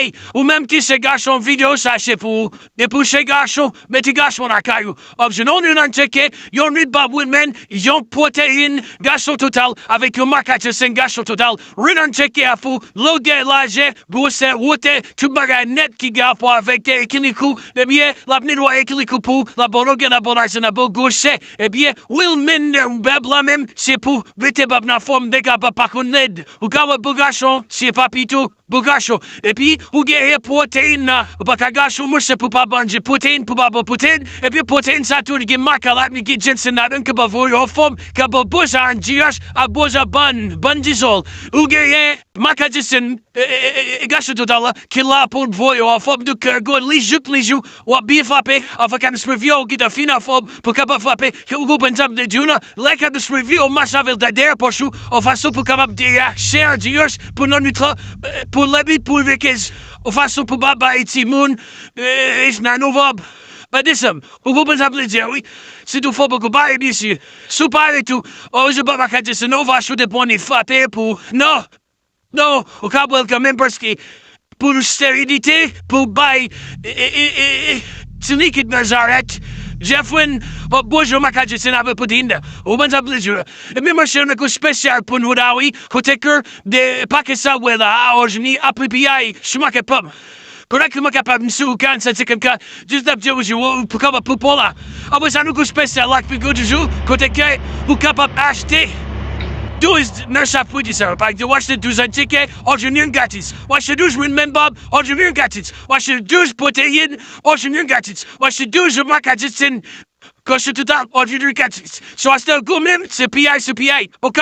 Hey, ou même qui se gâche en vidéo, ça c'est pour des poussées gâchons, mais tu gâches mon caillou. Optional une antique, yon Lwil Bab Real, yon Pwoteyin, Gason Total, avec un Maca Ginseng, Gason Total, une antique à fou, l'alonje, grosè, tout bagay net qui gâte pour avec équilibre, eh bien, la benidwa équilibre pour la bonne organisation, la bonne grosè, eh bien, limen, bab la même, c'est pour vite bab na forme de gaba pas qu'on l'aide, ou gaba bugachon, c'est pas pitou. Bugasho. Et puis, vous gagnez Pwoteyin, pas qu'à gâcher, moi, c'est pour pas manger Pwoteyin, pour pas Pwoteyin. Et puis, Pwoteyin, ça tourne, qui marque à la qui Ginseng, que pas vous, en forme, que pas bosa, andirans, à bosa bann disol. Vous gagnez Maca Ginseng, Gason Total, qui l'a pour vous, en forme de cœur, les joues, ou bien frappé, avec un review, qui est fin en forme, pour capable frapper, que vous pensez de Duna, like un review, masse avec d'adhère pour chou, en façon pour capable de cher andirans, pour non neutre, pour l'habit pour vekez, en façon pour baba et timoun, et na novembre. Bah, disons, vous pouvez appeler dire, oui, c'est tout fort pour que bah, et bien sûr, sous par et tout, oh, je baba quand c'est non, va acheter pour les frappés pour, non, au cas quand même parce que, pour stérilite, pour bail, c'est lui qui te m'arrête. Jeffwin, bonjour Maca Ginseng avec Pwoteyin. Au bon plaisir. Et même moi, je suis un spécial pour nous d'awi, côté que de paquets ça ouais là, Orijinal, appliqué, je suis capable. Pour que je capable de nous quand c'est comme ça, juste d'abord je pour capable pour là. Ah ben ça nous spécial là que du jour, côté que vous capable acheter. 12 nurse appuie ça, par exemple, watch the 12 antiques, Orijinal gratis. Watch the 12 Lwil Bab, Orijinal gratis. Watch the 12 Pwoteyin, Orijinal gratis. Watch the 12 Maca Ginseng, Gason Total, Orijinal gratis. So I still go même, c'est PI. Ok,